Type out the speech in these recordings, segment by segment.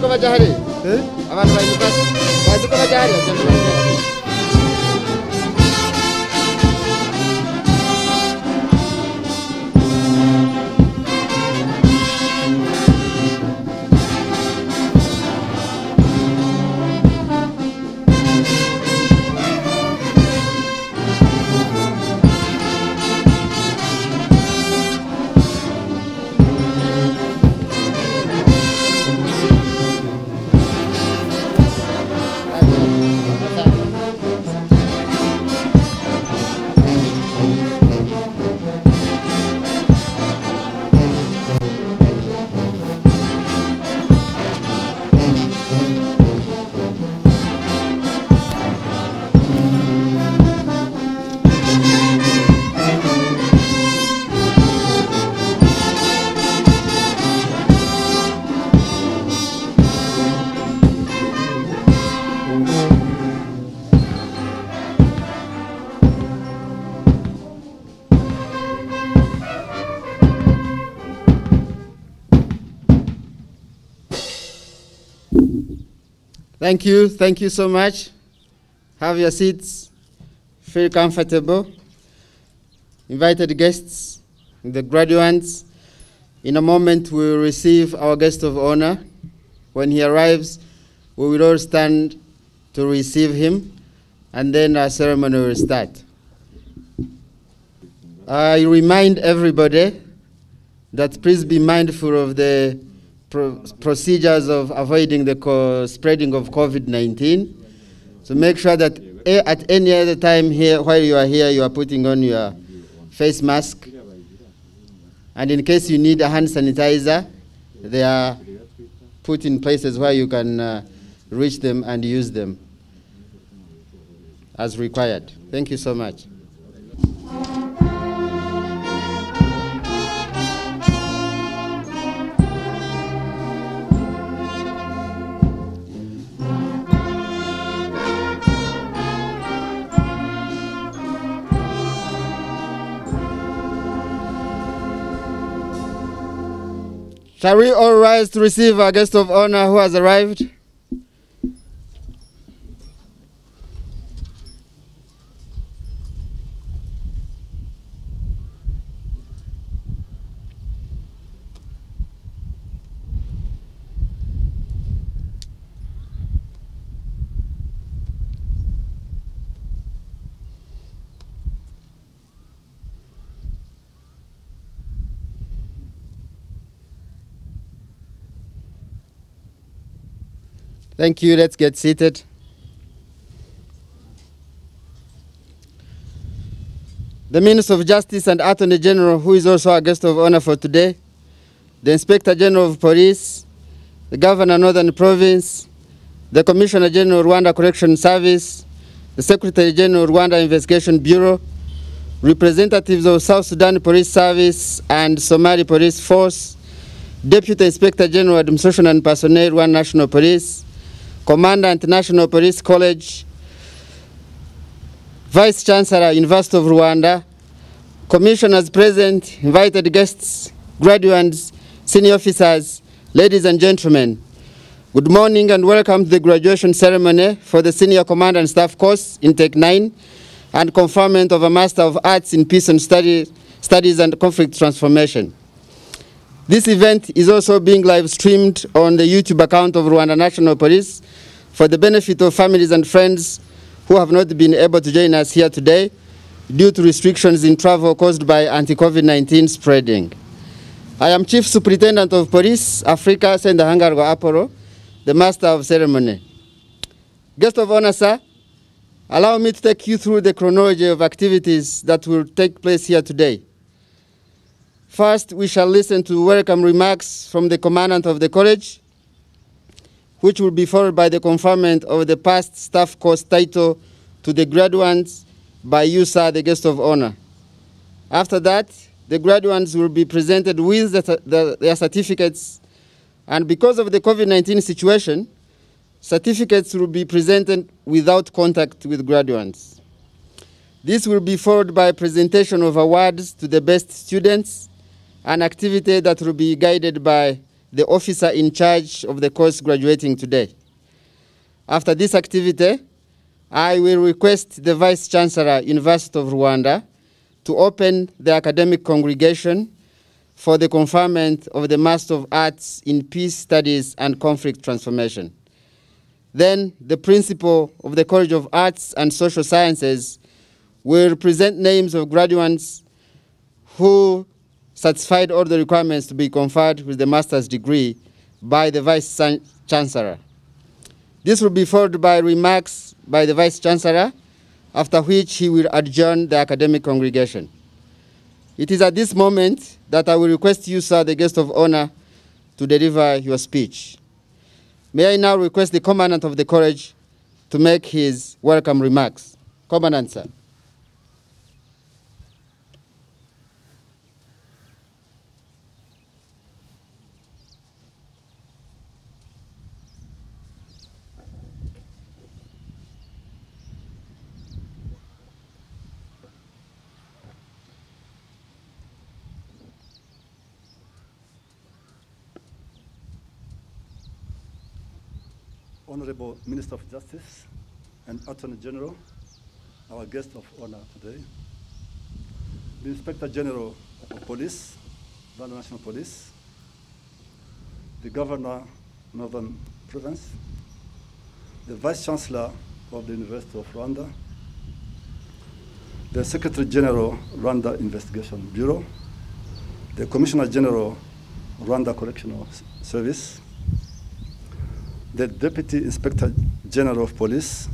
bajya hari abantu ba university bazi ko bajya hari Thank you so much. Have your seats. Feel comfortable. Invited guests, the graduates. In a moment, we will receive our guest of honor. When he arrives, we will all stand to receive him, and then our ceremony will start. I remind everybody that please be mindful of the procedures of avoiding the spreading of COVID-19. So make sure that at any other time here, while you are here, you are putting on your face mask. And in case you need a hand sanitizer, they are put in places where you can reach them and use them as required. Thank you so much. Shall we all rise to receive our guest of honor who has arrived? Thank you. Let's get seated. The Minister of Justice and Attorney General, who is also our guest of honor for today, the Inspector General of Police, the Governor Northern Province, the Commissioner General Rwanda Correction Service, the Secretary General Rwanda Investigation Bureau, representatives of South Sudan Police Service and Somali Police Force, Deputy Inspector General Administration and Personnel, Rwanda National Police, Commandant National Police College, Vice Chancellor, University of Rwanda, commissioners present, invited guests, graduates, senior officers, ladies and gentlemen. Good morning and welcome to the graduation ceremony for the Senior Commandant Staff Course in Tech 9 and conferment of a Master of Arts in Peace and Studies and Conflict Transformation. This event is also being live streamed on the YouTube account of Rwanda National Police for the benefit of families and friends who have not been able to join us here today due to restrictions in travel caused by anti-COVID-19 spreading. I am Chief Superintendent of Police, Africa, Sendahangarwa Apollo, the Master of Ceremony. Guest of honor, sir, allow me to take you through the chronology of activities that will take place here today. First, we shall listen to welcome remarks from the Commandant of the College, which will be followed by the conferment of the past staff course title to the graduates by you, sir, the guest of honor. After that, the graduates will be presented with their certificates, and because of the COVID-19 situation, certificates will be presented without contact with graduates. This will be followed by presentation of awards to the best students, an activity that will be guided by the officer in charge of the course graduating today. After this activity, I will request the Vice Chancellor, University of Rwanda, to open the academic congregation for the conferment of the Master of Arts in Peace Studies and Conflict Transformation. Then the principal of the College of Arts and Social Sciences will present names of graduates who satisfied all the requirements to be conferred with the master's degree by the Vice Chancellor. This will be followed by remarks by the Vice Chancellor, after which he will adjourn the academic congregation. It is at this moment that I will request you, sir, the guest of honor, to deliver your speech. May I now request the Commandant of the College to make his welcome remarks. Commandant, sir. Honorable Minister of Justice and Attorney General, our guest of honor today, the Inspector General of Police, Rwanda National Police, the Governor, Northern Province, the Vice Chancellor of the University of Rwanda, the Secretary General, Rwanda Investigation Bureau, the Commissioner General, Rwanda Correctional Service, the Deputy Inspector General of Police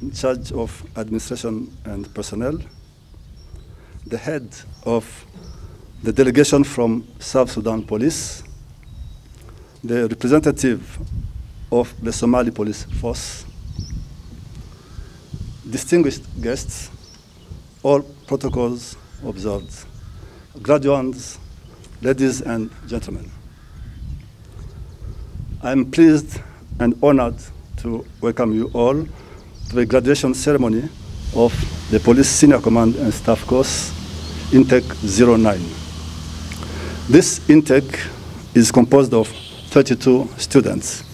in charge of administration and personnel, the head of the delegation from South Sudan Police, the representative of the Somali Police Force, distinguished guests, all protocols observed, graduates, ladies and gentlemen. I am pleased and honored to welcome you all to the graduation ceremony of the Police Senior Command and Staff Course, Intake 09. This intake is composed of 32 students,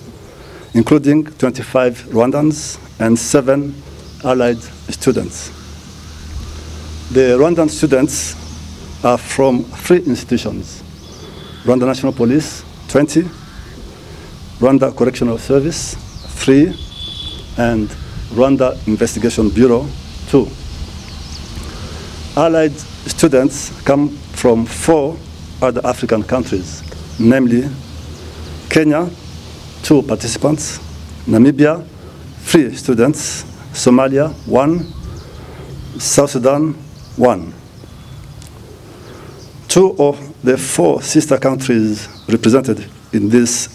including 25 Rwandans and 7 allied students. The Rwandan students are from 3 institutions: Rwanda National Police, 20, Rwanda Correctional Service, 3, and Rwanda Investigation Bureau, 2. Allied students come from 4 other African countries, namely Kenya, 2 participants, Namibia, 3 students, Somalia, 1, South Sudan, 1. 2 of the 4 sister countries represented in this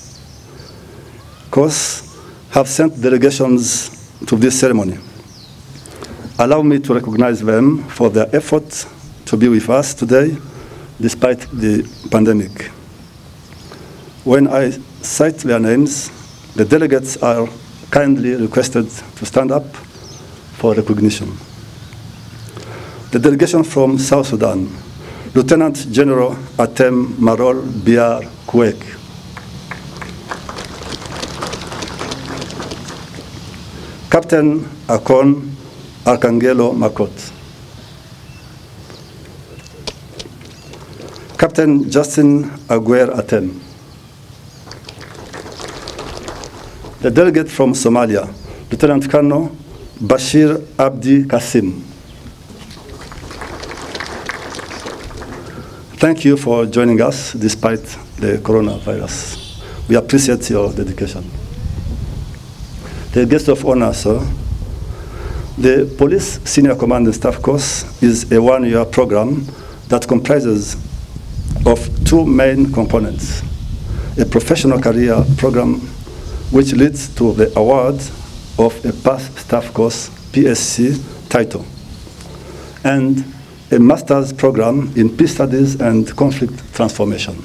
course have sent delegations to this ceremony. Allow me to recognize them for their effort to be with us today, despite the pandemic. When I cite their names, the delegates are kindly requested to stand up for recognition. The delegation from South Sudan, Lieutenant General Atem Marol Biar Kwek. Captain Akon Arkangelo Makot. Captain Justin Aguer Atem. The delegate from Somalia, Lieutenant Colonel Bashir Abdi Kasim. Thank you for joining us despite the coronavirus. We appreciate your dedication. The guest of honor, sir, the Police Senior Command and Staff Course is a 1-year program that comprises of 2 main components: a professional career program, which leads to the award of a Past Staff Course PSC title, and a master's program in peace studies and conflict transformation.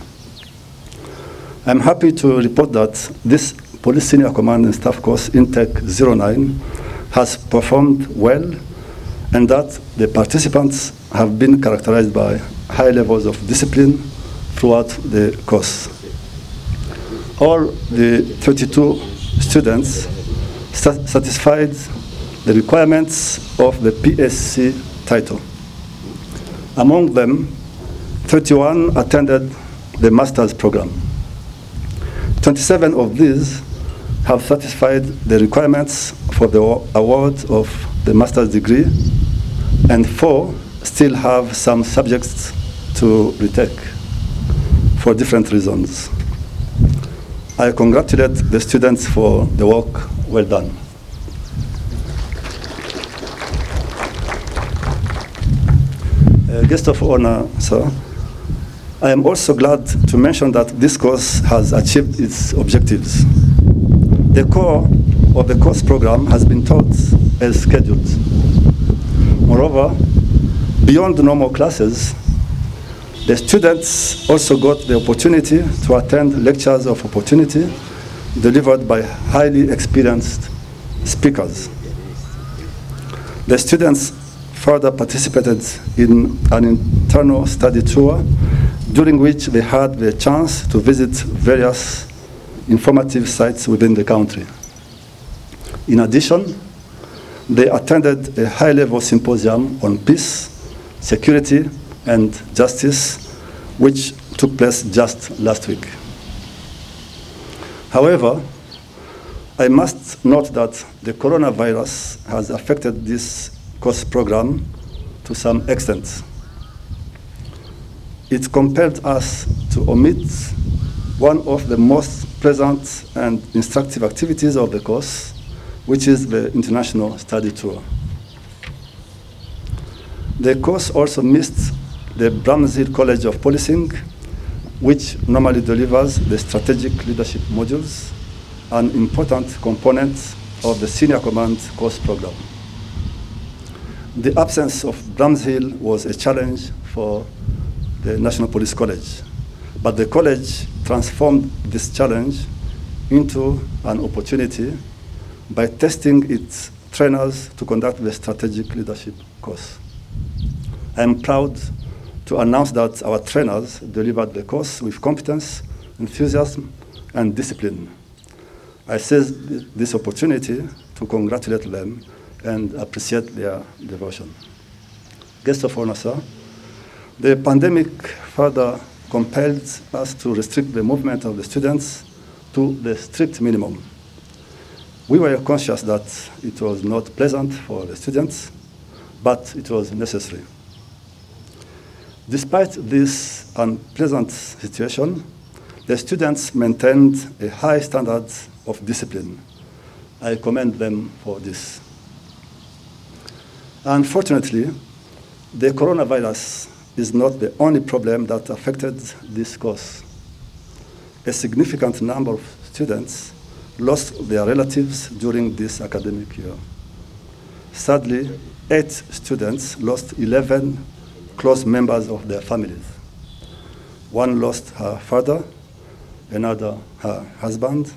I'm happy to report that this Police Senior Command and Staff Course Intake 09 has performed well, and that the participants have been characterized by high levels of discipline throughout the course. all the 32 students satisfied the requirements of the PSC title. Among them, 31 attended the master's program. 27 of these have satisfied the requirements for the award of the master's degree, and 4 still have some subjects to retake for different reasons. I congratulate the students for the work well done. Guest of honor, sir, I am also glad to mention that this course has achieved its objectives. The core of the course program has been taught as scheduled. Moreover, beyond the normal classes, the students also got the opportunity to attend lectures of opportunity delivered by highly experienced speakers. The students further participated in an internal study tour during which they had the chance to visit various informative sites within the country. In addition, they attended a high-level symposium on peace, security, and justice, which took place just last week. However, I must note that the coronavirus has affected this course program to some extent. It compelled us to omit one of the most pleasant and instructive activities of the course, which is the international study tour. The course also missed the Bramshill College of Policing, which normally delivers the strategic leadership modules, an important component of the senior command course program. The absence of Bramshill was a challenge for the National Police College, but the college transformed this challenge into an opportunity by testing its trainers to conduct the strategic leadership course. I am proud to announce that our trainers delivered the course with competence, enthusiasm, and discipline. I seize this opportunity to congratulate them and appreciate their devotion. Guest of honor, sir, the pandemic further compelled us to restrict the movement of the students to the strict minimum. We were conscious that it was not pleasant for the students, but it was necessary. Despite this unpleasant situation, the students maintained a high standard of discipline. I commend them for this. Unfortunately, the coronavirus is not the only problem that affected this course. A significant number of students lost their relatives during this academic year. Sadly, 8 students lost 11 close members of their families. One lost her father, another her husband,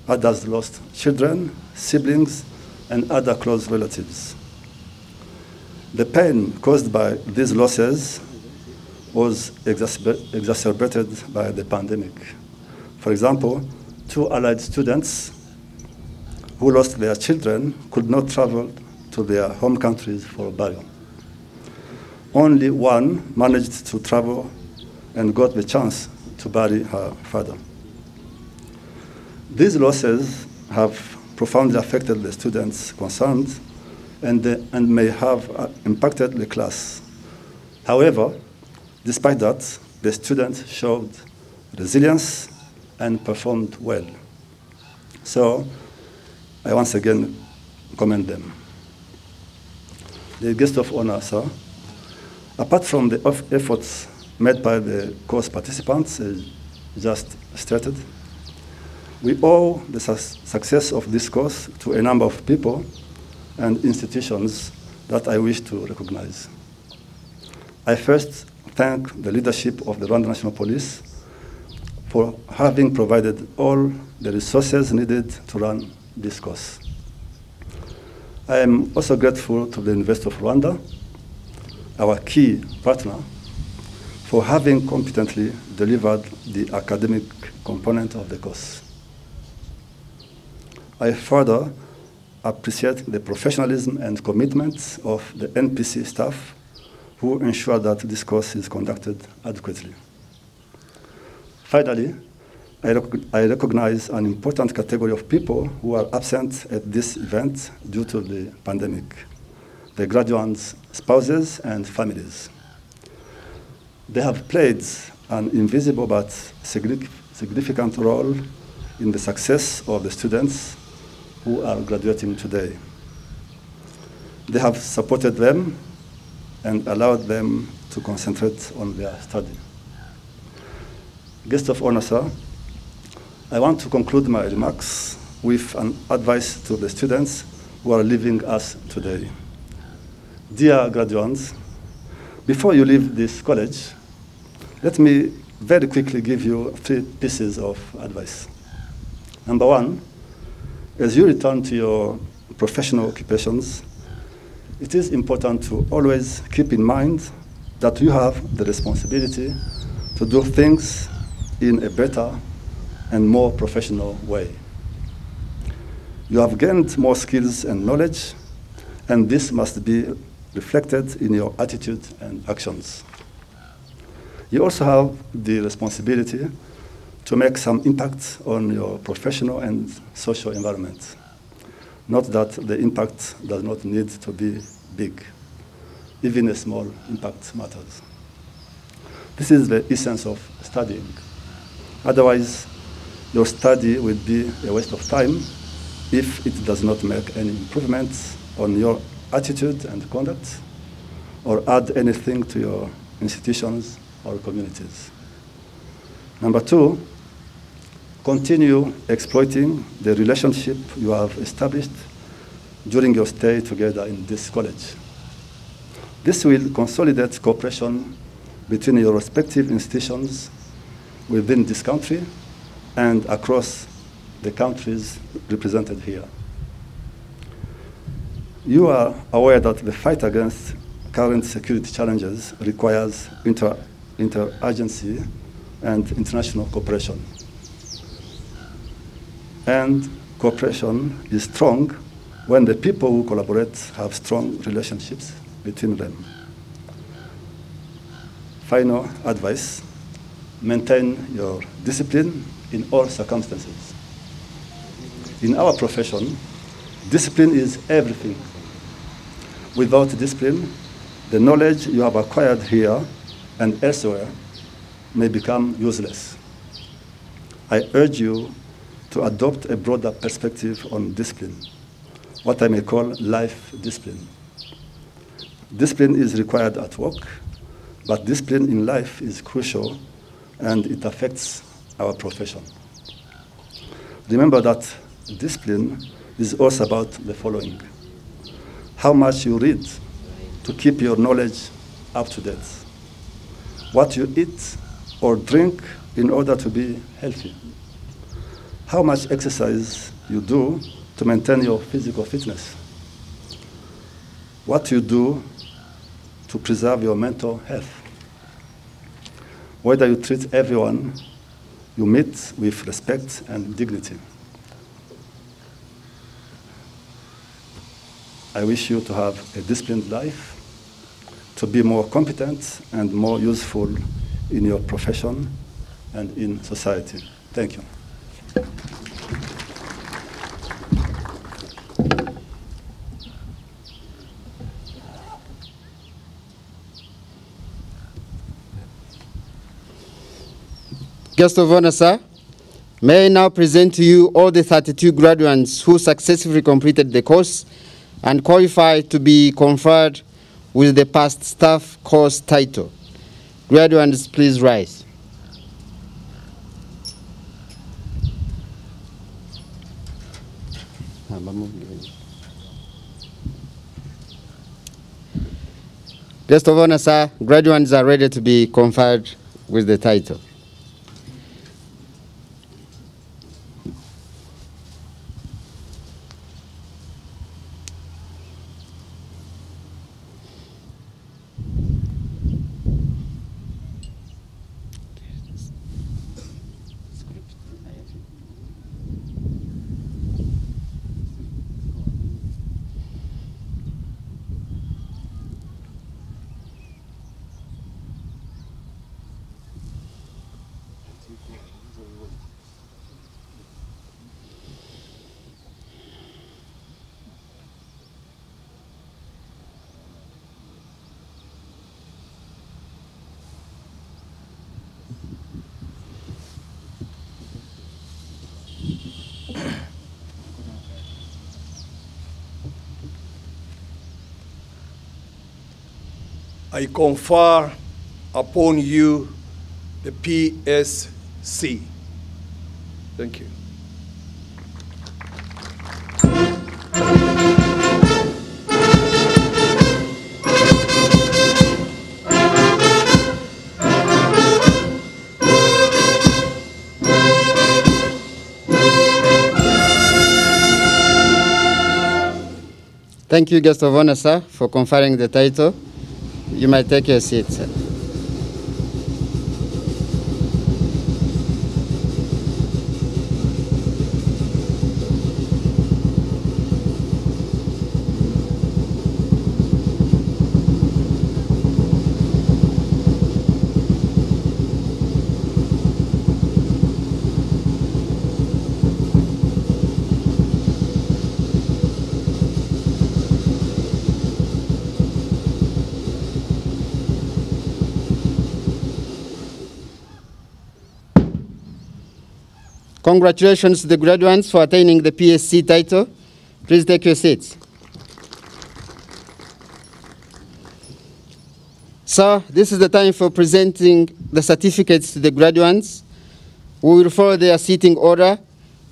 others lost children, siblings, and other close relatives. The pain caused by these losses was exacerbated by the pandemic. For example, 2 allied students who lost their children could not travel to their home countries for burial. Only one managed to travel and got the chance to bury her father. These losses have profoundly affected the students concerned and may have impacted the class. However, despite that, the students showed resilience and performed well. So, I once again commend them. The guest of honor, sir, apart from the efforts made by the course participants, as just stated, we owe the success of this course to a number of people and institutions that I wish to recognize. I first thank the leadership of the Rwanda National Police for having provided all the resources needed to run this course. I am also grateful to the University of Rwanda, our key partner, for having competently delivered the academic component of the course. I further appreciate the professionalism and commitment of the NPC staff who ensure that this course is conducted adequately. Finally, I recognize an important category of people who are absent at this event due to the pandemic: the graduates' spouses and families. They have played an invisible but significant role in the success of the students who are graduating today. They have supported them and allowed them to concentrate on their study. Guest of honor, sir, I want to conclude my remarks with an advice to the students who are leaving us today. Dear graduates, before you leave this college, let me very quickly give you 3 pieces of advice. Number 1, as you return to your professional occupations, it is important to always keep in mind that you have the responsibility to do things in a better and more professional way. You have gained more skills and knowledge, and this must be reflected in your attitude and actions. You also have the responsibility to make some impact on your professional and social environment. Not that the impact does not need to be big. Even a small impact matters. This is the essence of studying. Otherwise, your study will be a waste of time if it does not make any improvements on your attitude and conduct or add anything to your institutions or communities. Number 2, continue exploiting the relationship you have established during your stay together in this college. This will consolidate cooperation between your respective institutions within this country and across the countries represented here. You are aware that the fight against current security challenges requires interagency and international cooperation. And cooperation is strong when the people who collaborate have strong relationships between them. Final advice: maintain your discipline in all circumstances. In our profession, discipline is everything. Without discipline, the knowledge you have acquired here and elsewhere may become useless. I urge you to adopt a broader perspective on discipline, what I may call life discipline. Discipline is required at work, but discipline in life is crucial and it affects our profession. Remember that discipline is also about the following: how much you read to keep your knowledge up to date, what you eat or drink in order to be healthy, how much exercise you do to maintain your physical fitness, what you do to preserve your mental health, whether you treat everyone you meet with respect and dignity. I wish you to have a disciplined life, to be more competent and more useful in your profession and in society. Thank you. Guest of honor, sir, may I now present to you all the 32 graduates who successfully completed the course and qualified to be conferred with the past staff course title. Graduates, please rise. Guest of honor, sir, graduates are ready to be conferred with the title. I confer upon you the PSC. Thank you. Thank you, guest of honor, sir, for conferring the title. You might take your seat, sir. Congratulations to the graduates for attaining the PSC title. Please take your seats. Sir, this is the time for presenting the certificates to the graduates. We will follow their seating order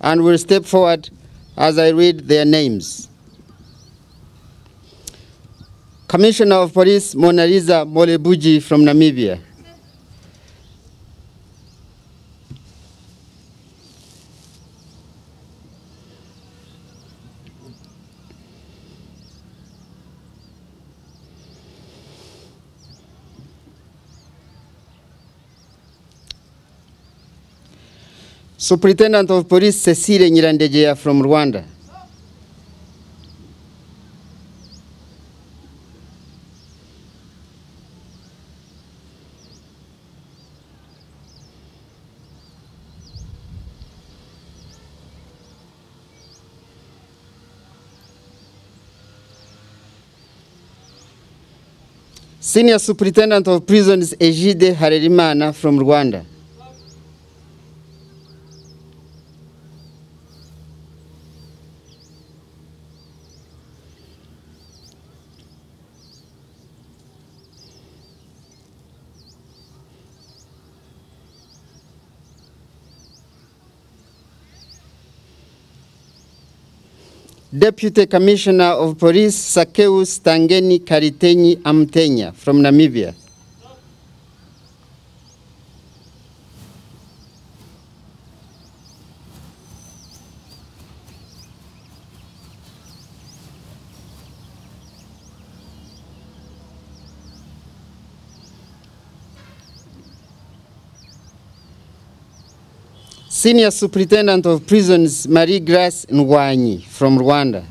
and will step forward as I read their names. Commissioner of Police Mona Lisa Molebuji from Namibia. Superintendent of Police Cecile Nyirandegeya from Rwanda. Senior Superintendent of Prisons Egide Harerimana from Rwanda. Deputy Commissioner of Police Sakeus Tangeni Karitenyi Amtenya from Namibia. Senior Superintendent of Prisons Marie-Grace Ngwanyi from Rwanda.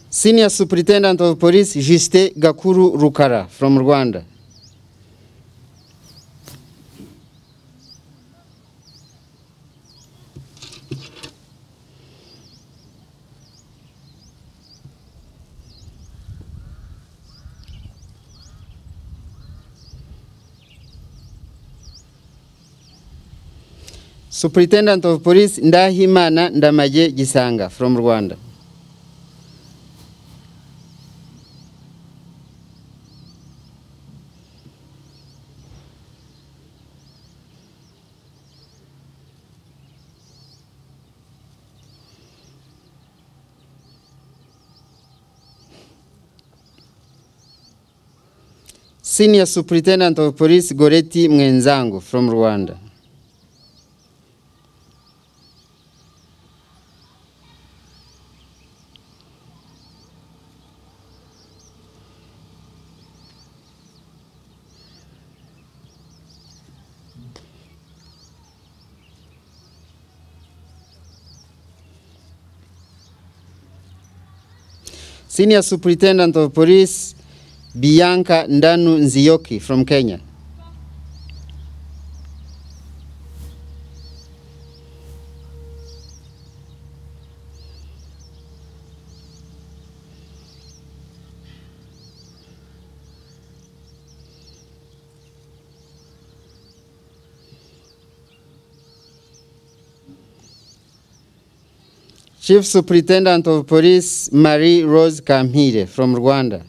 Senior Superintendent of Police Juste Gakuru Rukara from Rwanda. Superintendent of Police Ndahimana Ndamaje Gisanga from Rwanda. Senior Superintendent of Police Goreti Mwenzangu from Rwanda. Senior Superintendent of Police Bianca Ndanu Nzioki from Kenya. Chief Superintendent of Police Marie Rose Kamhire from Rwanda.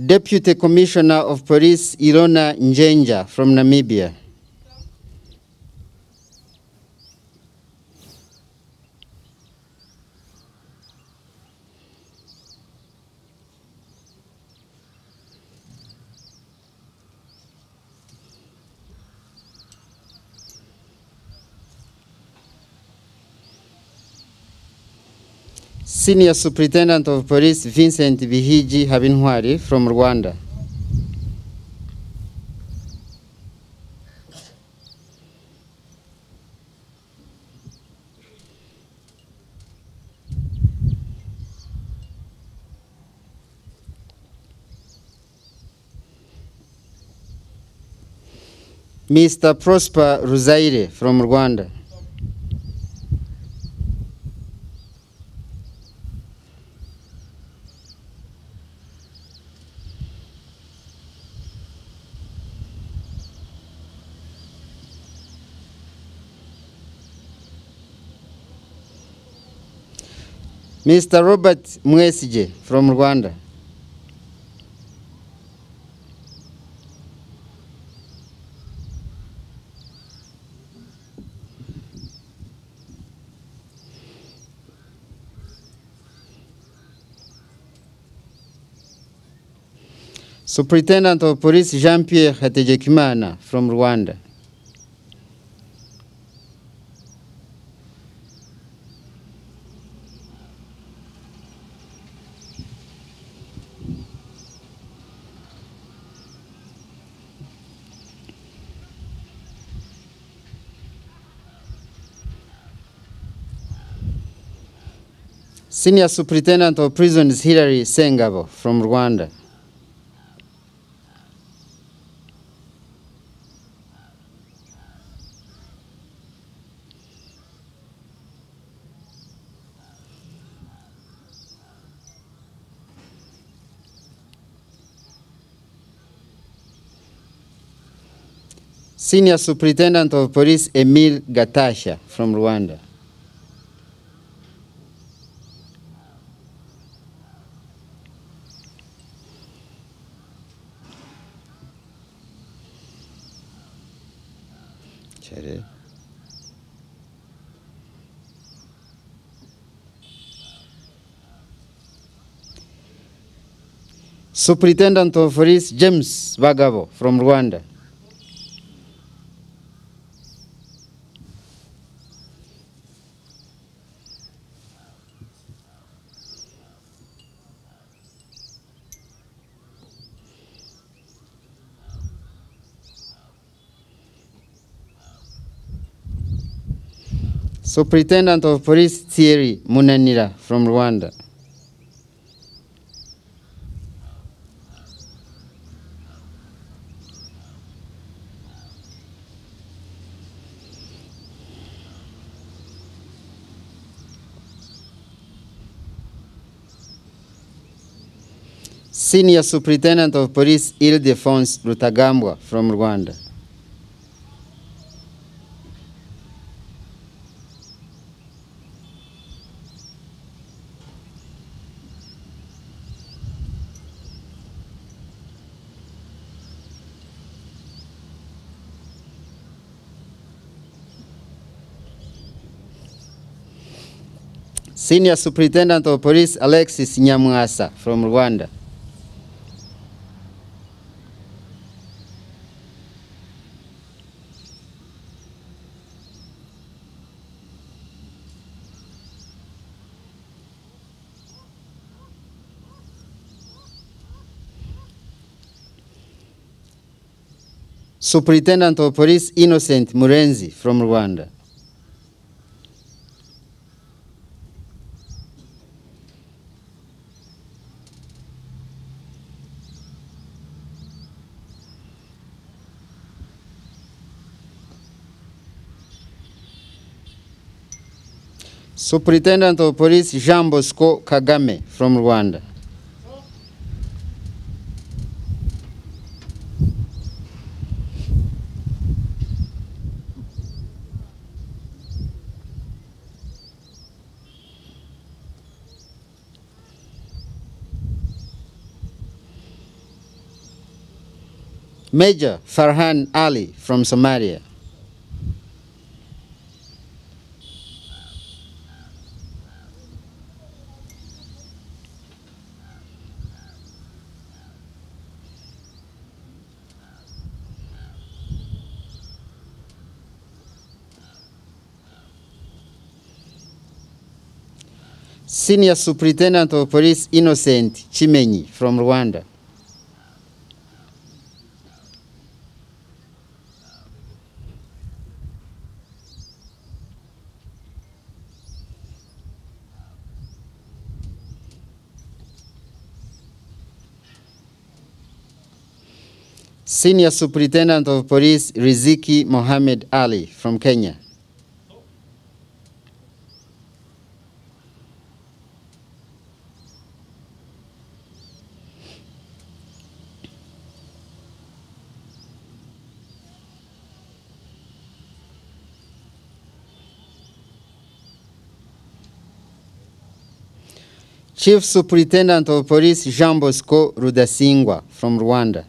Deputy Commissioner of Police Ilona Njenja from Namibia. Senior Superintendent of Police Vincent Bihiji Habintwari from Rwanda. Mr. Prosper Ruzaire from Rwanda. Mr. Robert Mwesije from Rwanda. Superintendent of Police Jean-Pierre Hategekimana from Rwanda. Senior Superintendent of Prisons Hilary Sengabo from Rwanda. Senior Superintendent of Police Emile Gatasha from Rwanda. Superintendent of Police James Bagabo from Rwanda. Superintendent of Police Thierry Munanira from Rwanda. Senior Superintendent of Police Ildefonse Rutagambwa from Rwanda. Senior Superintendent of Police Alexis Nyamwasa from Rwanda. Superintendent of Police Innocent Murenzi from Rwanda. Superintendent of Police Jean Bosco Kagame from Rwanda. Major Farhan Ali from Somalia. Senior Superintendent of Police Innocent Chimenyi from Rwanda. Senior Superintendent of Police Riziki Mohamed Ali from Kenya. Chief Superintendent of Police Jean Bosco Rudasingwa from Rwanda.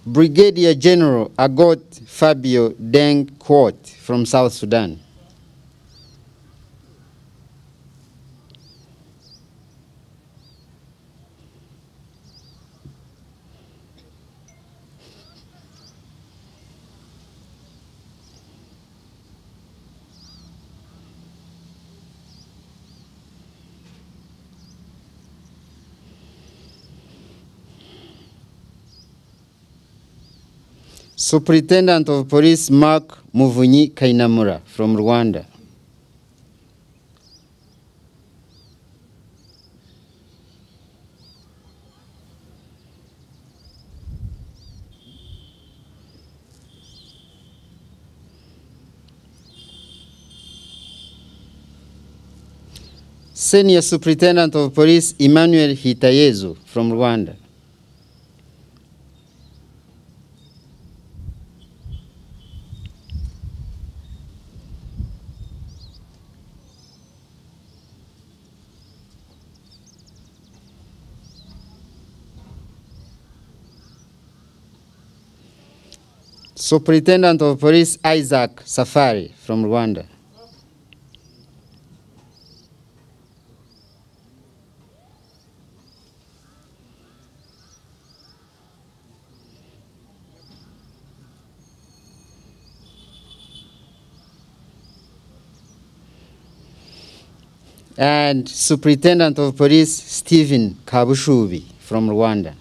Brigadier General Agot Fabio Deng Quoth from South Sudan. Superintendent of Police Mark Muvunyi Kainamura from Rwanda. Senior Superintendent of Police Emmanuel Hitayezu from Rwanda. Superintendent of Police Isaac Safari from Rwanda. And Superintendent of Police Stephen Kabushubi from Rwanda.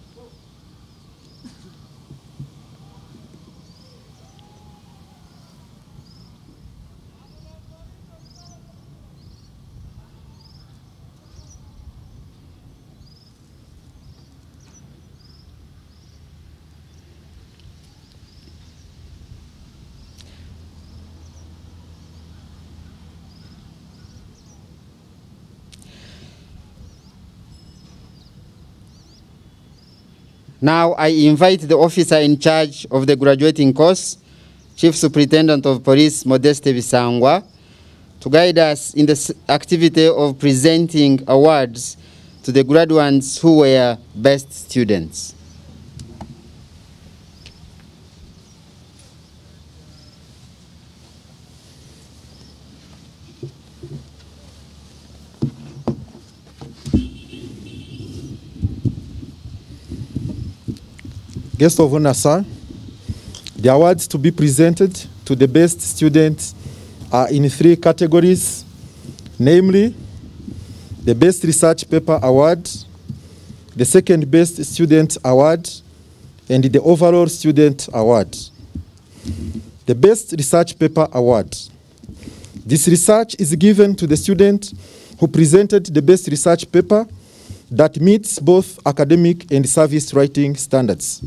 Now I invite the officer in charge of the graduating course, Chief Superintendent of Police Modeste Bisangwa, to guide us in the activity of presenting awards to the graduates who were best students. Guest of honor, sir, the awards to be presented to the best students are in 3 categories, namely the Best Research Paper Award, the Second Best Student Award, and the Overall Student Award. the Best Research Paper Award. This research is given to the student who presented the best research paper that meets both academic and service writing standards.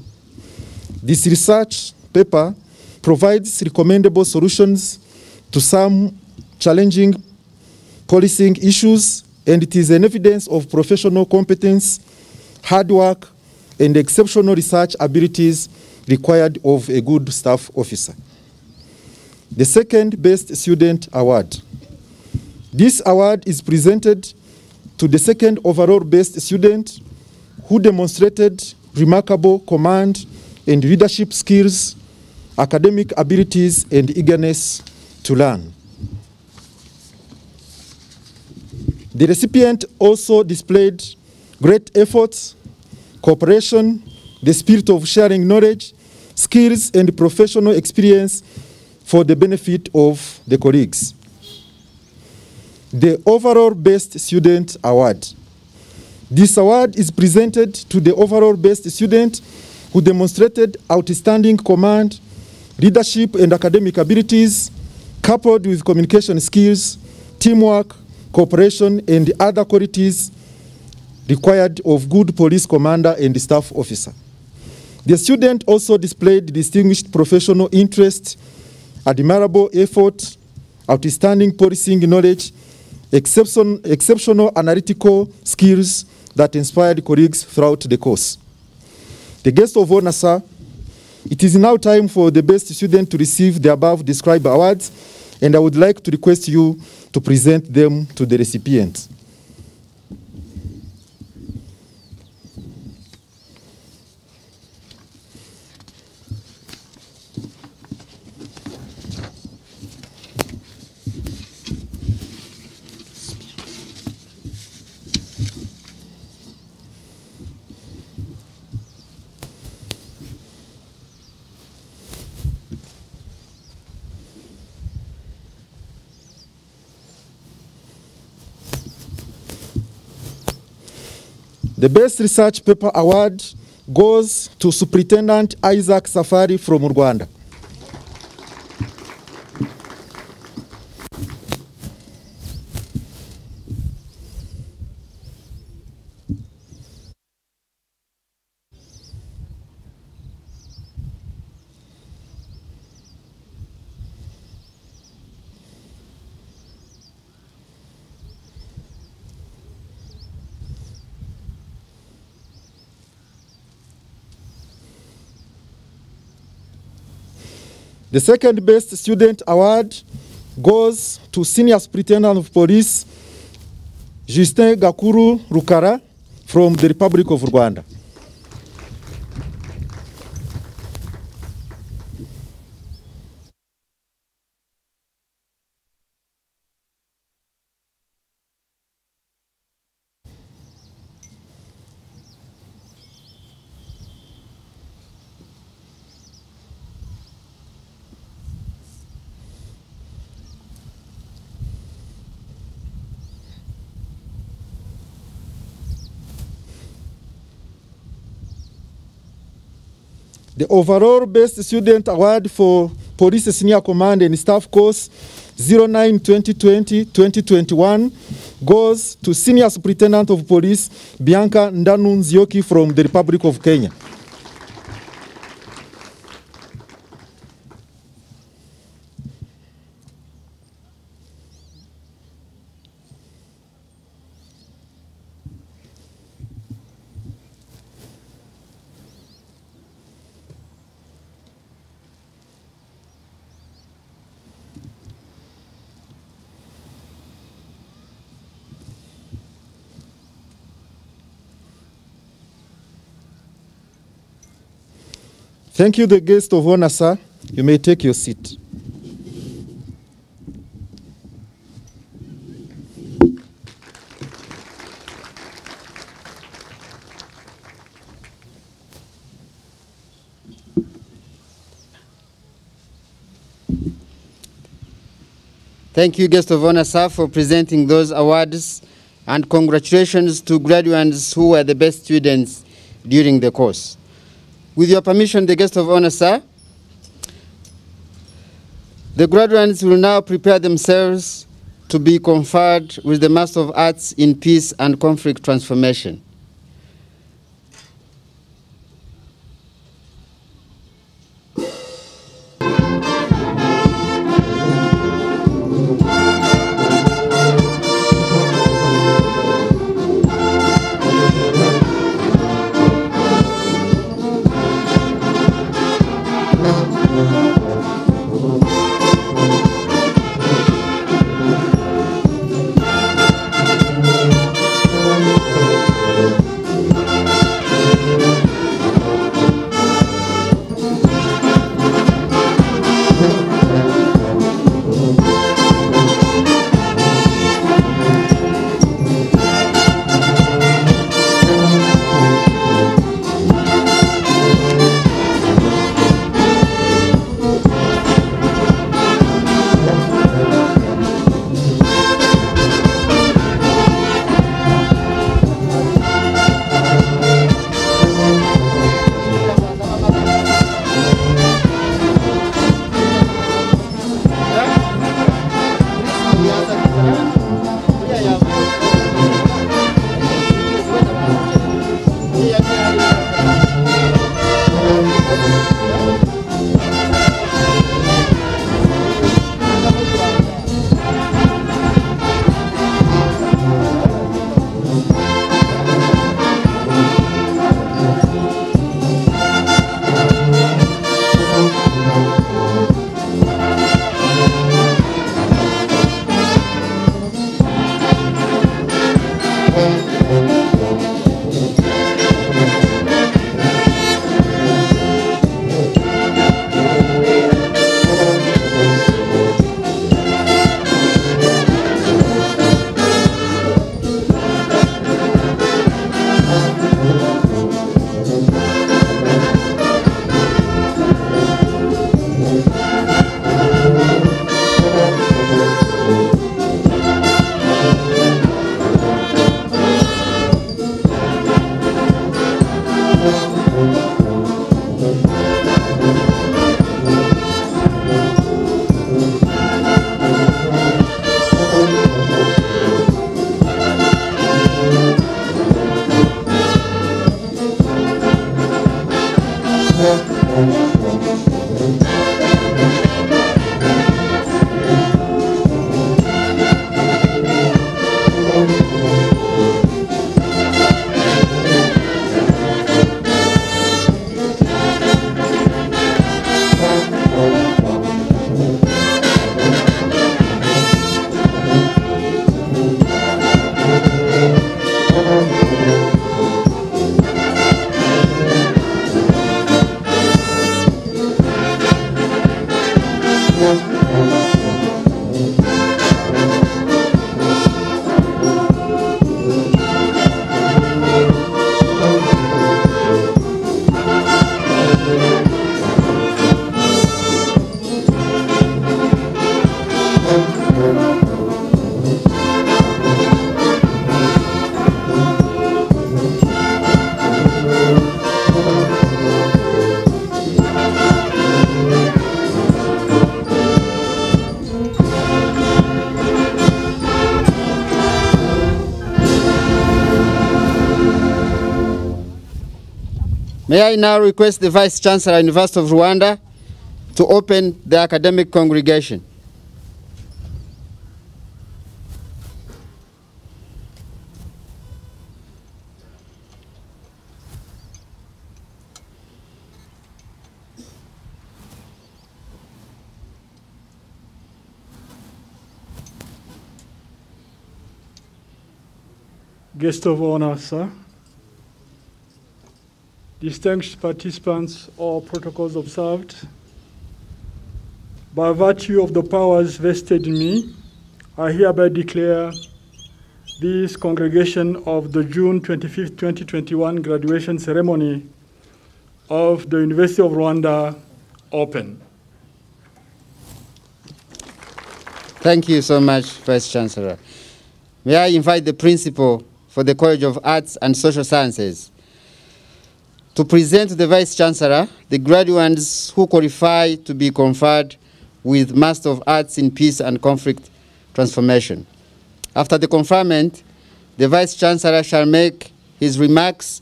This research paper provides recommendable solutions to some challenging policing issues, and it is an evidence of professional competence, hard work, and exceptional research abilities required of a good staff officer. The second Best Student Award. This award is presented to the second overall best student who demonstrated remarkable command and leadership skills, academic abilities, and eagerness to learn. The recipient also displayed great efforts, cooperation, the spirit of sharing knowledge, skills, and professional experience for the benefit of the colleagues. The overall Best Student Award. This award is presented to the overall best student who demonstrated outstanding command, leadership, and academic abilities, coupled with communication skills, teamwork, cooperation, and other qualities required of good police commander and staff officer. The student also displayed distinguished professional interest, admirable effort, outstanding policing knowledge, exceptional analytical skills that inspired colleagues throughout the course. The guest of honor, sir, it is now time for the best student to receive the above described awards, and I would like to request you to present them to the recipients. The Best Research Paper Award goes to Superintendent Isaac Safari from Rwanda. The second Best Student Award goes to Senior Superintendent of Police, Justin Gakuru Rukara from the Republic of Rwanda. The overall Best Student Award for Police Senior Command and Staff Course 09-2020-2021 goes to Senior Superintendent of Police Bianca Ndanu Nzioki from the Republic of Kenya. Thank you, the guest of honor, sir. You may take your seat. Thank you, guest of honor, sir, for presenting those awards, and congratulations to graduates who were the best students during the course. With your permission, the guest of honor, sir, The graduates will now prepare themselves to be conferred with the Master of Arts in Peace and Conflict Transformation. May I now request the Vice Chancellor, University of Rwanda, to open the academic congregation. Guest of honor, sir. Distinguished participants, all protocols observed. By virtue of the powers vested in me, I hereby declare this congregation of the June 25th, 2021 graduation ceremony of the University of Rwanda open. Thank you so much, Vice Chancellor. May I invite the Principal for the College of Arts and Social Sciences to present to the Vice Chancellor the graduates who qualify to be conferred with Master of Arts in Peace and Conflict Transformation. After the conferment, the Vice Chancellor shall make his remarks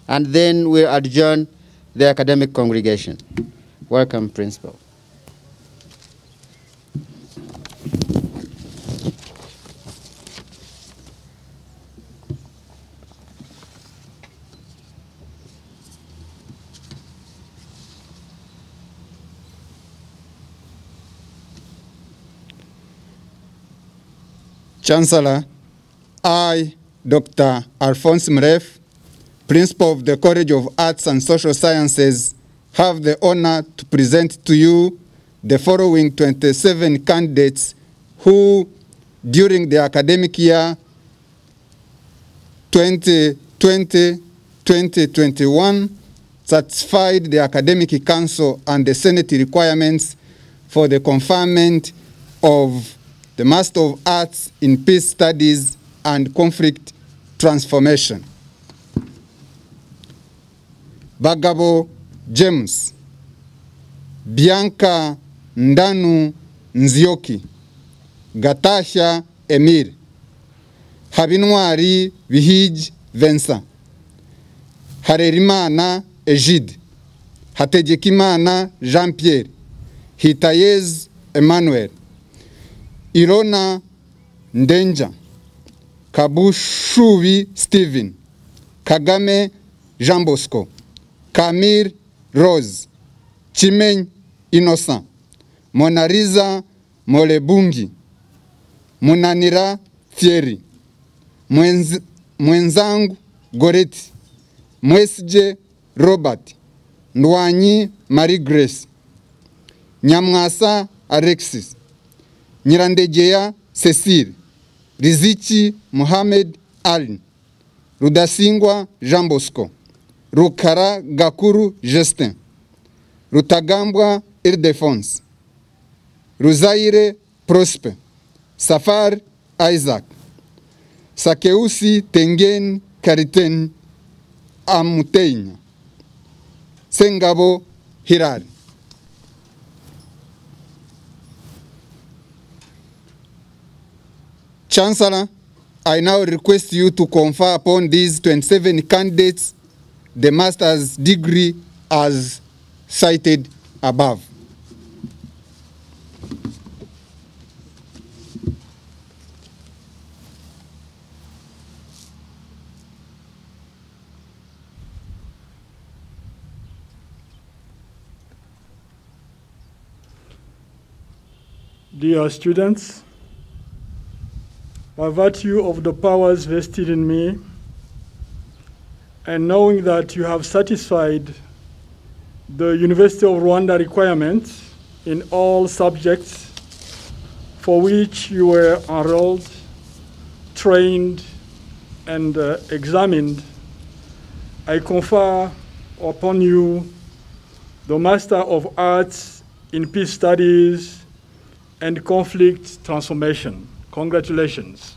and then we'll adjourn the academic congregation. Welcome, Principal. Chancellor, I, Dr. Alphonse Mref, Principal of the College of Arts and Social Sciences, have the honor to present to you the following 27 candidates who, during the academic year 2020-2021, satisfied the Academic Council and the Senate requirements for the conferment of the Master of Arts in Peace Studies and Conflict Transformation. Bagabo James, Bianca Ndanu Nzioki, Gatasha Emir, Habinwari Vihij Vincent, Harerimana Egide, Hategekimana Jean-Pierre, Hitayez Emmanuel, Irona Ndenja, Kabushuvi Stephen, Kagame Jean Bosco, Kamir Rose, Chimeny Innocent, Monariza Molebungi, Munanira Thierry, Mwenzangu Goreti, Mwesije Robert, Ndwanyi Marie Grace, Nyamwasa Alexis, Nyirandegeya Cecile, Riziki Mohamed Ali, Rudasingwa Jean Bosco, Rukara Gakuru Justin, Rutagambwa Ildefonse, Ruzaire Prosper, Safar Isaac, Sakeusi Tengen Kariten Amuteinya, Sengabo Hirari. Chancellor, I now request you to confer upon these 27 candidates the master's degree as cited above. Dear students, by virtue of the powers vested in me, and knowing that you have satisfied the University of Rwanda requirements in all subjects for which you were enrolled, trained, and examined, I confer upon you the Master of Arts in Peace Studies and Conflict Transformation. Congratulations.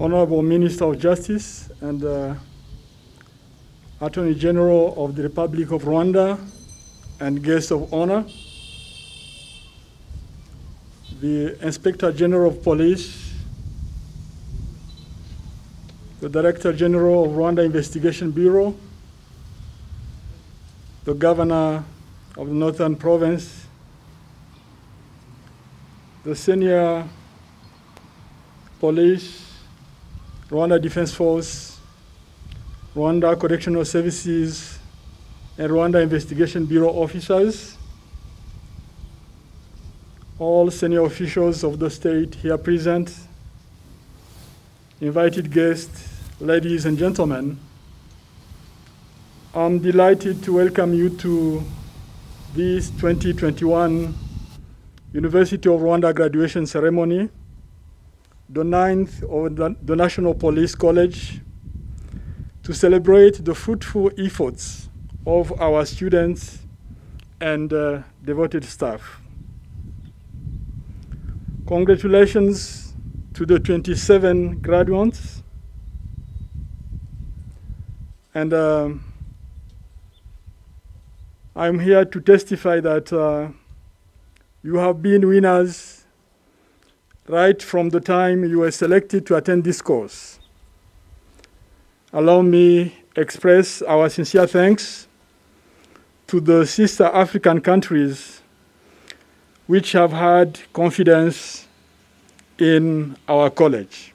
Honorable Minister of Justice and Attorney General of the Republic of Rwanda and guests of honor, the Inspector General of Police, the Director General of Rwanda Investigation Bureau, the Governor of the Northern Province, the Senior Police, Rwanda Defense Force, Rwanda Correctional Services, and Rwanda Investigation Bureau officers, all senior officials of the state here present, invited guests, ladies and gentlemen, I'm delighted to welcome you to this 2021 University of Rwanda graduation ceremony, the 9th of the National Police College, to celebrate the fruitful efforts of our students and devoted staff. Congratulations to the 27 graduates. And I'm here to testify that you have been winners right from the time you were selected to attend this course. Allow me express our sincere thanks to the sister African countries which have had confidence in our college.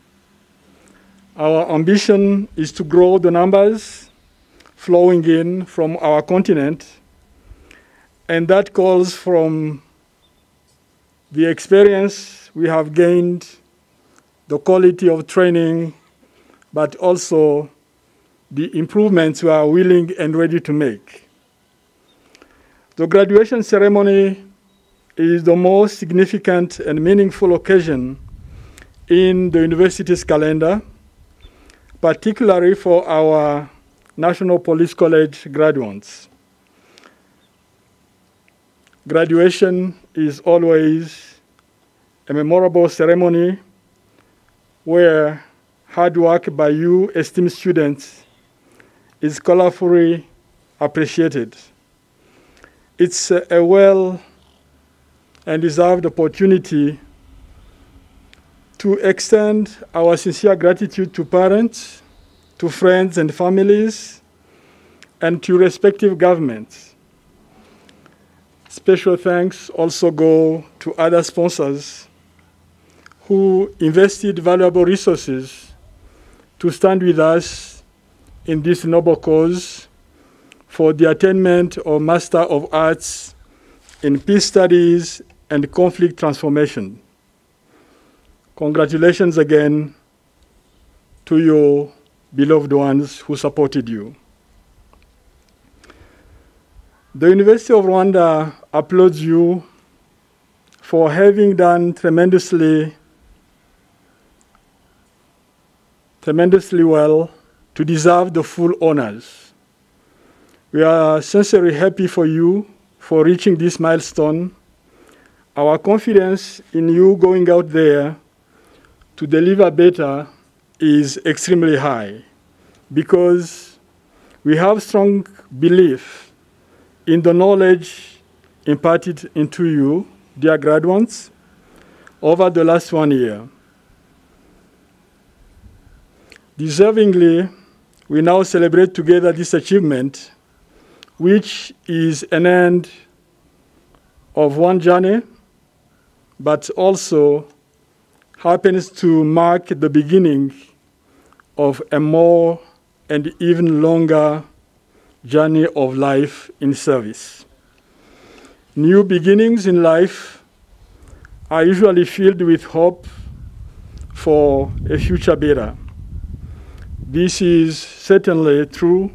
Our ambition is to grow the numbers flowing in from our continent, and that calls from the experience we have gained, the quality of training, but also the improvements we are willing and ready to make. The graduation ceremony is the most significant and meaningful occasion in the university's calendar, particularly for our National Police College graduates. Graduation is always a memorable ceremony where hard work by you esteemed students is colorfully appreciated. It's a well and deserved opportunity to extend our sincere gratitude to parents, to friends and families, and to respective governments. Special thanks also go to other sponsors who invested valuable resources to stand with us in this noble cause for the attainment of Master of Arts in Peace Studies and Conflict Transformation. Congratulations again to your beloved ones who supported you. The University of Rwanda applauds you for having done tremendously well to deserve the full honors. We are sincerely happy for you for reaching this milestone. Our confidence in you going out there to deliver better is extremely high because we have strong belief in the knowledge imparted into you, dear graduates, over the last 1 year. Deservingly, we now celebrate together this achievement, which is an end of one journey, but also happens to mark the beginning of a more and even longer journey of life in service. New beginnings in life are usually filled with hope for a future better. This is certainly true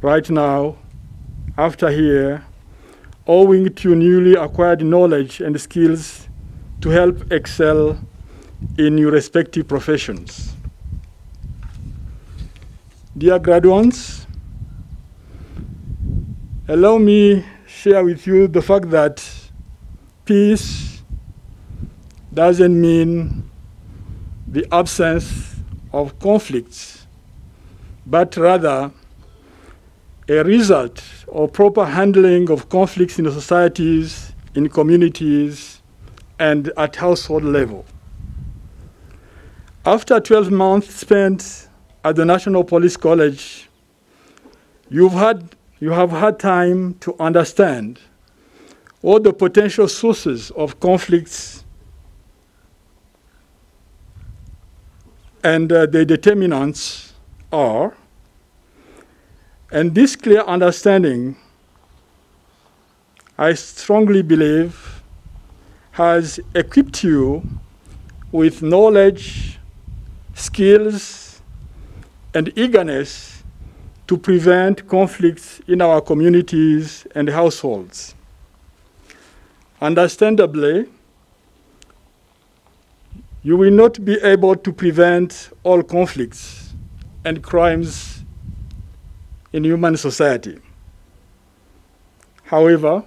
right now, after here, owing to newly acquired knowledge and skills to help excel in your respective professions. Dear graduates, allow me share with you the fact that peace doesn't mean the absence of conflicts, but rather a result of proper handling of conflicts in the societies, in communities, and at household level. After 12 months spent at the National Police College, you have had time to understand what the potential sources of conflicts and the determinants are. And this clear understanding, I strongly believe, has equipped you with knowledge, skills, and eagerness to prevent conflicts in our communities and households. Understandably, you will not be able to prevent all conflicts and crimes in human society. However,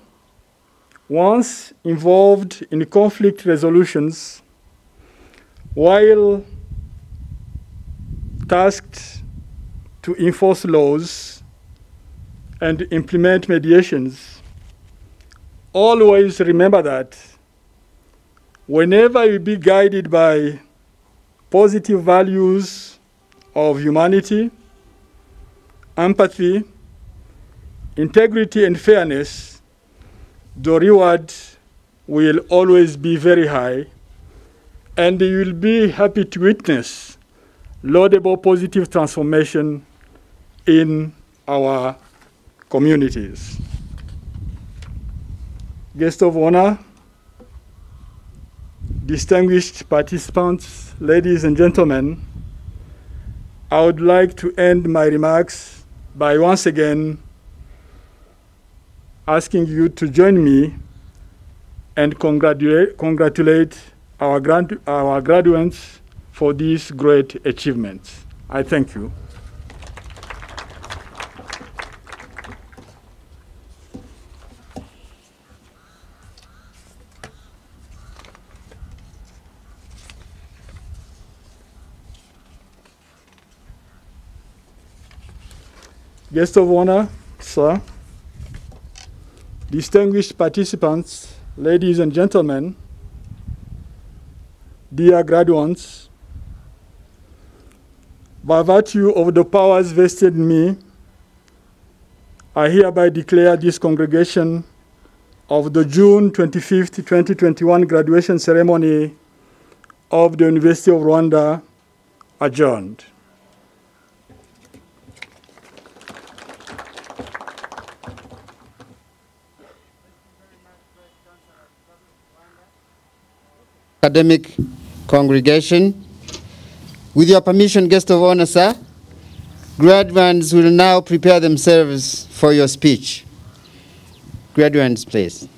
once involved in conflict resolutions, while tasked to enforce laws and implement mediations, always remember that whenever you be guided by positive values of humanity, empathy, integrity, and fairness, the reward will always be very high, and you will be happy to witness laudable positive transformation in our communities. Guests of honor, distinguished participants, ladies and gentlemen, I would like to end my remarks by once again asking you to join me and congratulate our graduates for these great achievements. I thank you. Guest of honor, sir, distinguished participants, ladies and gentlemen, dear graduates, by virtue of the powers vested in me, I hereby declare this congregation of the June 25th, 2021 graduation ceremony of the University of Rwanda adjourned. Academic congregation. With your permission, guest of honor, sir, graduates will now prepare themselves for your speech. Graduates, please.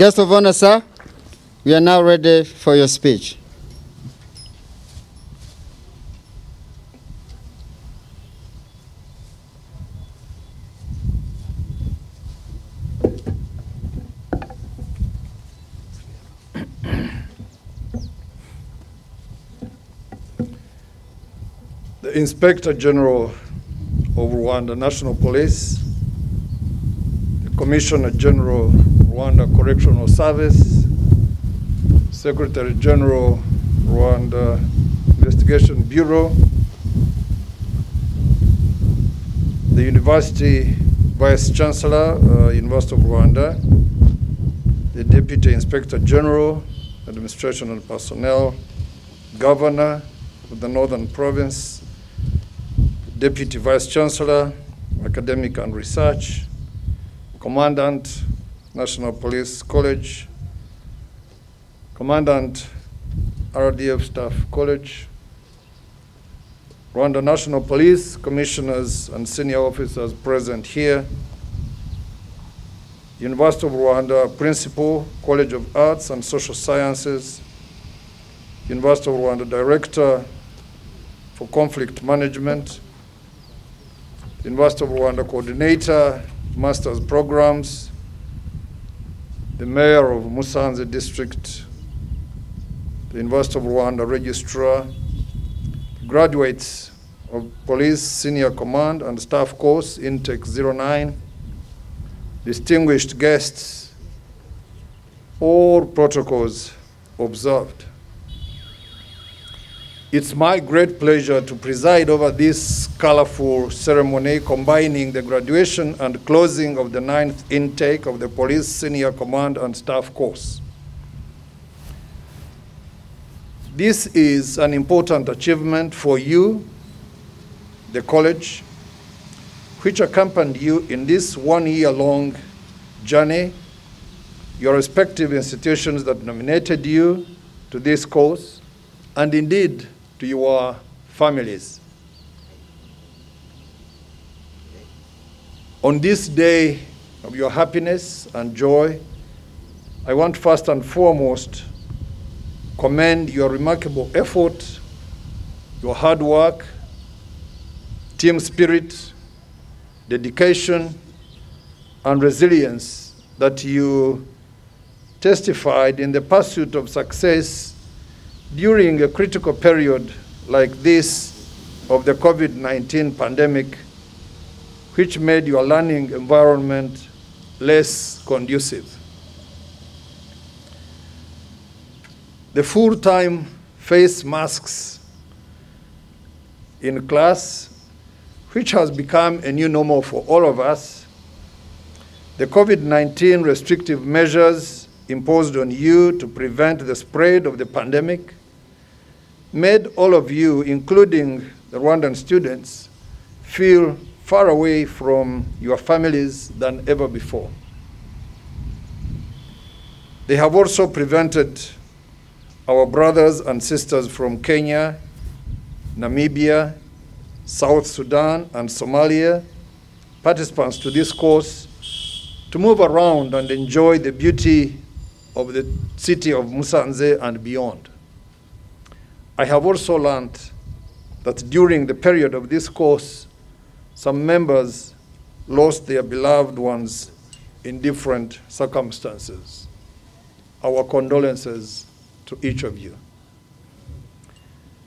Guest of honor, sir, we are now ready for your speech. The Inspector General of Rwanda National Police, the Commissioner General Rwanda Correctional Service, Secretary General Rwanda Investigation Bureau, the University Vice Chancellor, University of Rwanda, the Deputy Inspector General, Administration and Personnel, Governor of the Northern Province, Deputy Vice Chancellor, Academic and Research, Commandant, National Police College, Commandant, RDF Staff College, Rwanda National Police, Commissioners and Senior Officers present here, University of Rwanda Principal, College of Arts and Social Sciences, University of Rwanda Director for Conflict Management, University of Rwanda Coordinator, Master's Programs, the Mayor of Musanze District, the University of Rwanda Registrar, graduates of Police Senior Command and Staff Course, Intake 09, distinguished guests, all protocols observed. It's my great pleasure to preside over this colorful ceremony combining the graduation and closing of the 9th intake of the Police Senior Command and Staff Course. This is an important achievement for you, the college, which accompanied you in this one-year-long journey, your respective institutions that nominated you to this course, and indeed to your families. On this day of your happiness and joy, I want first and foremost commend your remarkable effort, your hard work, team spirit, dedication, and resilience that you testified in the pursuit of success during a critical period like this of the COVID-19 pandemic, which made your learning environment less conducive. The full-time face masks in class, which has become a new normal for all of us, the COVID-19 restrictive measures imposed on you to prevent the spread of the pandemic, made all of you, including the Rwandan students, feel far away from your families than ever before. They have also prevented our brothers and sisters from Kenya, Namibia, South Sudan, and Somalia, participants to this course, to move around and enjoy the beauty of the city of Musanze and beyond. I have also learned that during the period of this course, some members lost their beloved ones in different circumstances. Our condolences to each of you.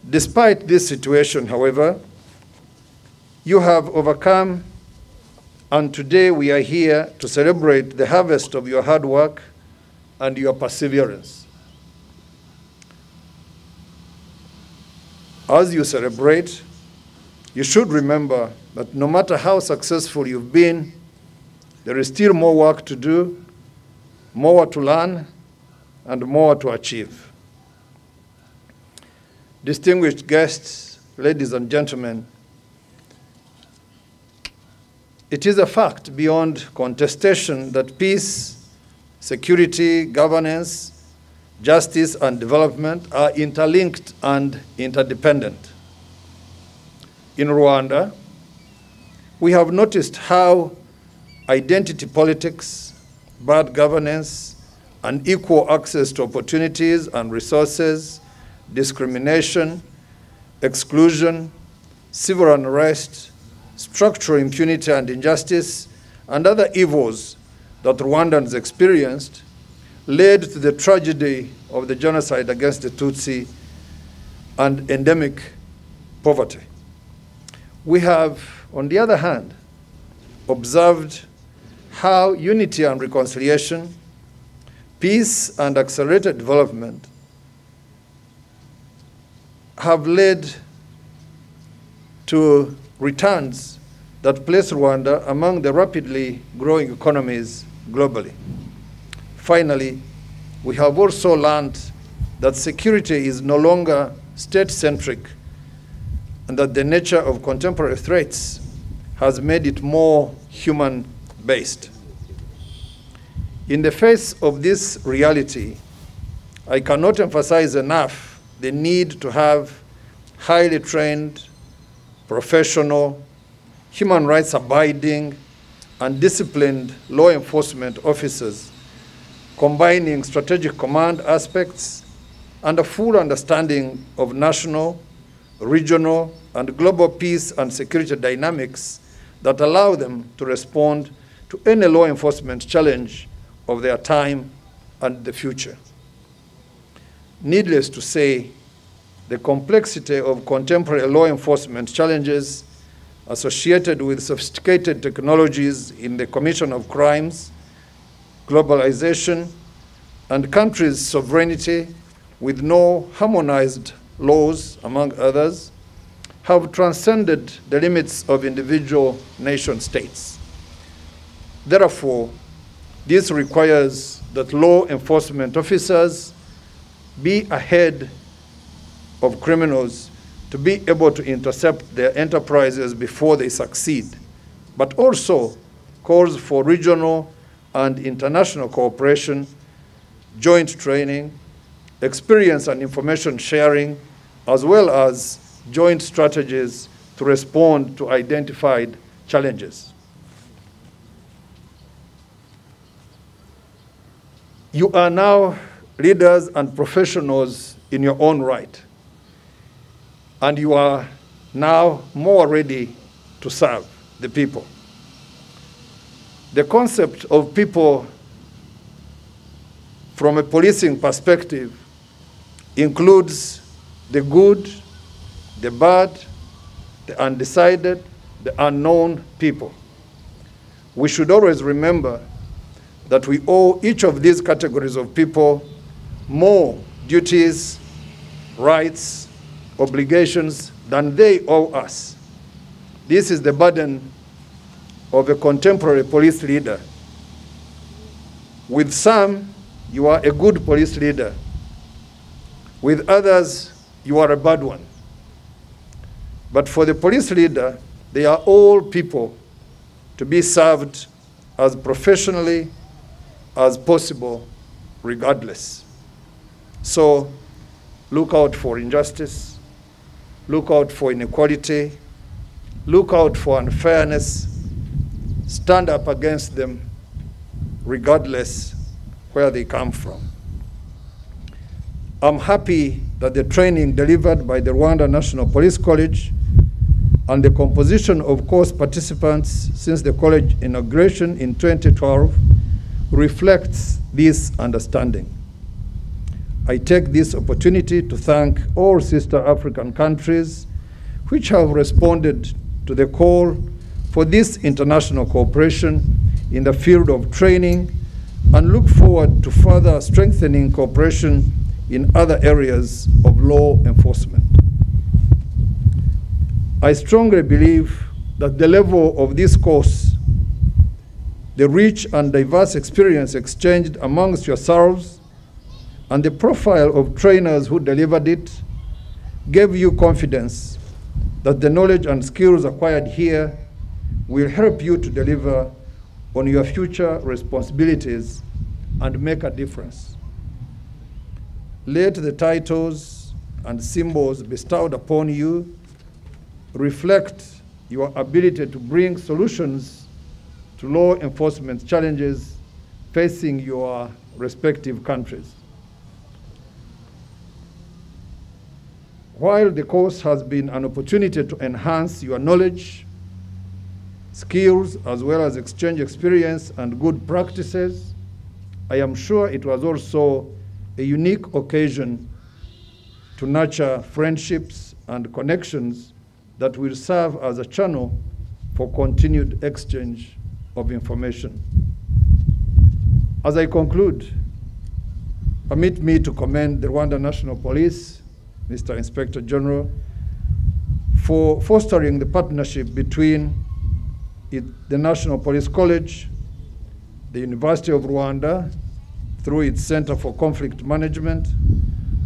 Despite this situation, however, you have overcome, and today we are here to celebrate the harvest of your hard work and your perseverance. As you celebrate, you should remember that no matter how successful you've been, there is still more work to do, more to learn, and more to achieve. Distinguished guests, ladies and gentlemen, it is a fact beyond contestation that peace, security, governance, justice, and development are interlinked and interdependent. In Rwanda, we have noticed how identity politics, bad governance, unequal access to opportunities and resources, discrimination, exclusion, civil unrest, structural impunity and injustice, and other evils that Rwandans experienced led to the tragedy of the genocide against the Tutsi and endemic poverty. We have, on the other hand, observed how unity and reconciliation, peace and accelerated development have led to returns that place Rwanda among the rapidly growing economies globally. Finally, we have also learned that security is no longer state-centric and that the nature of contemporary threats has made it more human-based. In the face of this reality, I cannot emphasize enough the need to have highly trained, professional, human rights abiding, and disciplined law enforcement officers, combining strategic command aspects and a full understanding of national, regional, and global peace and security dynamics that allow them to respond to any law enforcement challenge of their time and the future. Needless to say, the complexity of contemporary law enforcement challenges associated with sophisticated technologies in the commission of crimes, globalization, and countries' sovereignty with no harmonized laws, among others, have transcended the limits of individual nation states. Therefore, this requires that law enforcement officers be ahead of criminals to be able to intercept their enterprises before they succeed, but also calls for regional and international cooperation, joint training, experience and information sharing, as well as joint strategies to respond to identified challenges. You are now leaders and professionals in your own right, and you are now more ready to serve the people. The concept of people from a policing perspective includes the good, the bad, the undecided, the unknown people. We should always remember that we owe each of these categories of people more duties, rights, obligations than they owe us. This is the burden of a contemporary police leader. With some, you are a good police leader. With others, you are a bad one. But for the police leader, they are all people to be served as professionally as possible, regardless. So look out for injustice, look out for inequality, look out for unfairness, stand up against them, regardless where they come from. I'm happy that the training delivered by the Rwanda National Police College and the composition of course participants since the college inauguration in 2012 reflects this understanding. I take this opportunity to thank all sister African countries which have responded to the call for this international cooperation in the field of training and look forward to further strengthening cooperation in other areas of law enforcement. I strongly believe that the level of this course, the rich and diverse experience exchanged amongst yourselves, and the profile of trainers who delivered it gave you confidence that the knowledge and skills acquired here will help you to deliver on your future responsibilities and make a difference. Let the titles and symbols bestowed upon you reflect your ability to bring solutions to law enforcement challenges facing your respective countries. While the course has been an opportunity to enhance your knowledge, skills, as well as exchange experience and good practices, I am sure it was also a unique occasion to nurture friendships and connections that will serve as a channel for continued exchange of information. As I conclude, permit me to commend the Rwanda National Police, Mr. Inspector General, for fostering the partnership between the National Police College, the University of Rwanda, through its Center for Conflict Management,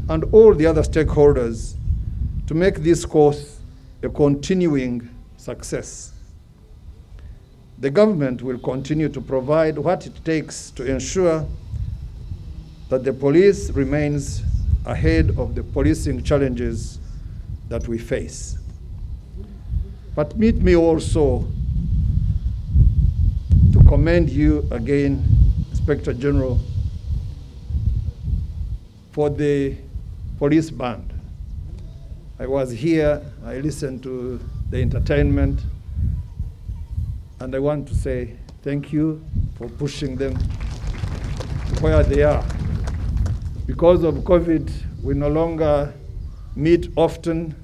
and all the other stakeholders to make this course a continuing success. The government will continue to provide what it takes to ensure that the police remains ahead of the policing challenges that we face. But permit me also to commend you again, Inspector General, for the police band. I was here, I listened to the entertainment, and I want to say thank you for pushing them to where they are. Because of COVID, we no longer meet often,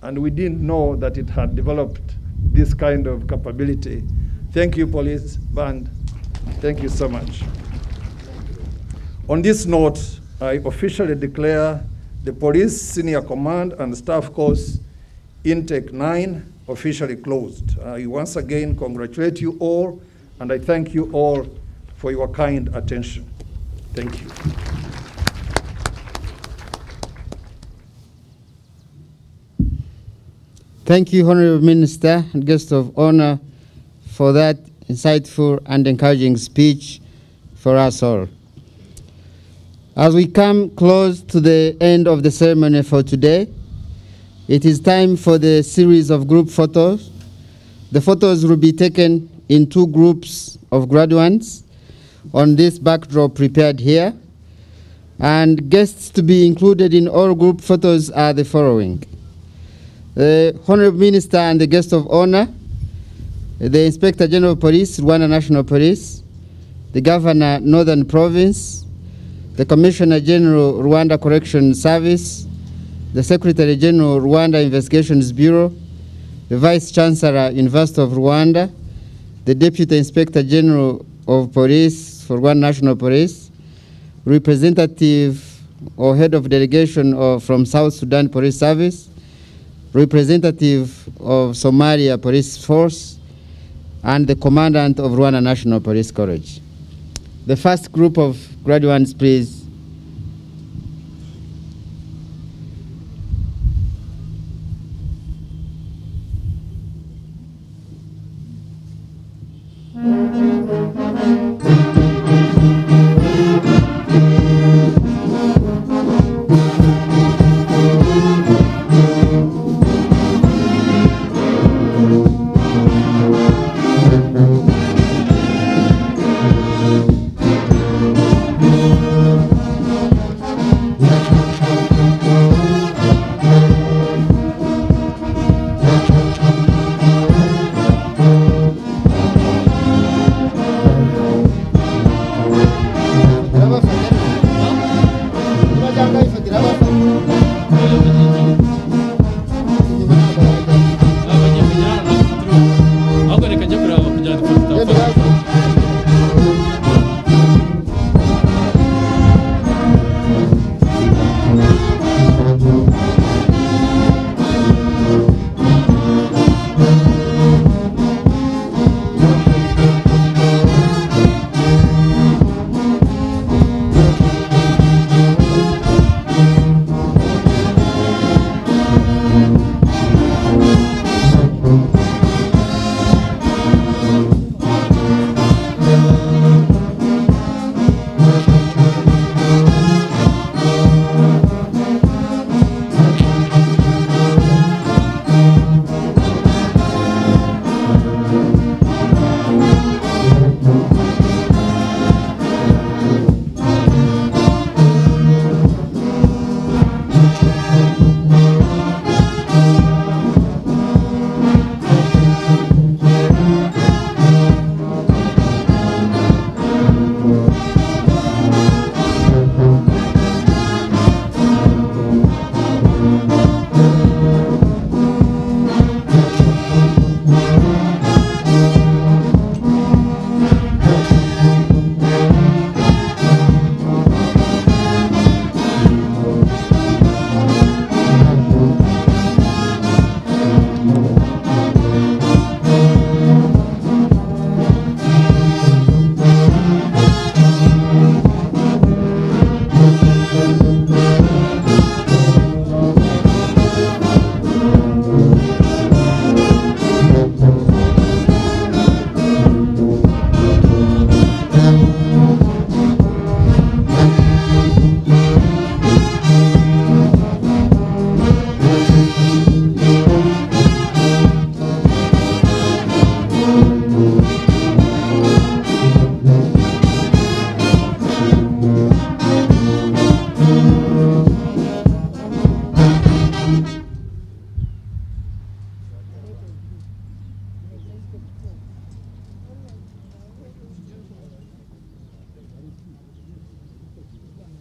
and we didn't know that it had developed this kind of capability. Thank you, police band. Thank you so much. On this note, I officially declare the Police Senior Command and Staff Course Intake 9 officially closed. I once again congratulate you all, and I thank you all for your kind attention. Thank you. Thank you, Honorable Minister and Guest of Honor, for that insightful and encouraging speech for us all. As we come close to the end of the ceremony for today, it is time for the series of group photos. The photos will be taken in two groups of graduates on this backdrop prepared here. And guests to be included in all group photos are the following: the Honorable Minister and the Guest of Honor, the Inspector General of Police, Rwanda National Police, the Governor, Northern Province, the Commissioner General, Rwanda Correction Service, the Secretary General, Rwanda Investigations Bureau, the Vice Chancellor, University of Rwanda, the Deputy Inspector General of Police for Rwanda National Police, representative or head of delegation from South Sudan Police Service, representative of Somalia Police Force, and the Commandant of Rwanda National Police College. The first group of graduates, please.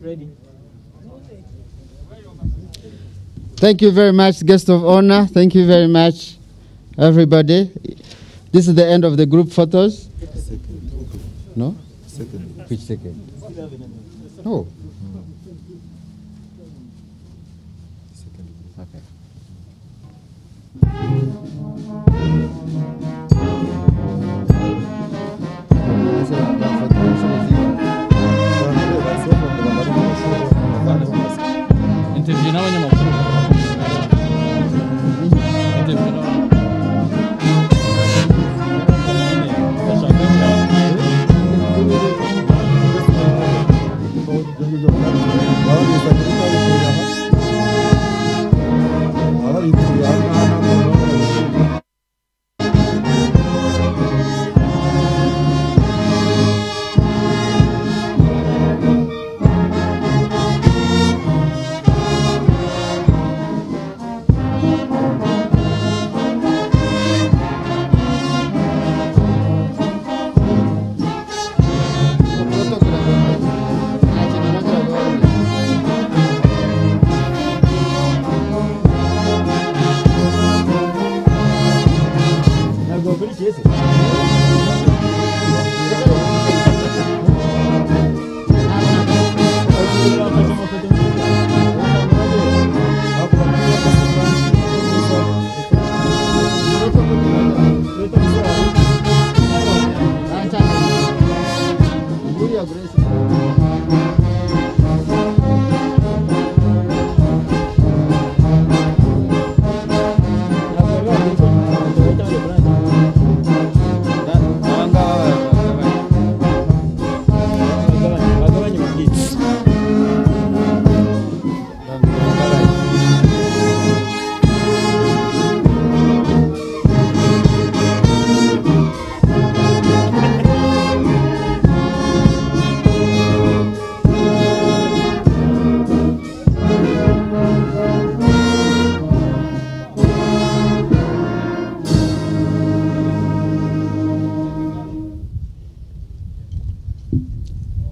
Ready. Thank you very much, guest of honor. Thank you very much, everybody. This is the end of the group photos. No? Second. Which second? Oh. Okay. Interview n'abanyamakuru. Interview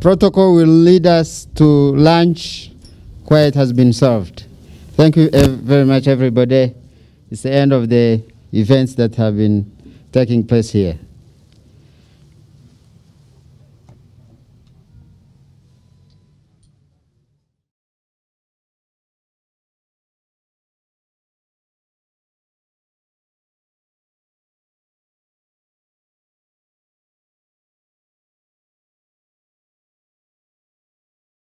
Protocol will lead us to lunch where it has been served. Thank you very much, everybody. It's the end of the events that have been taking place here.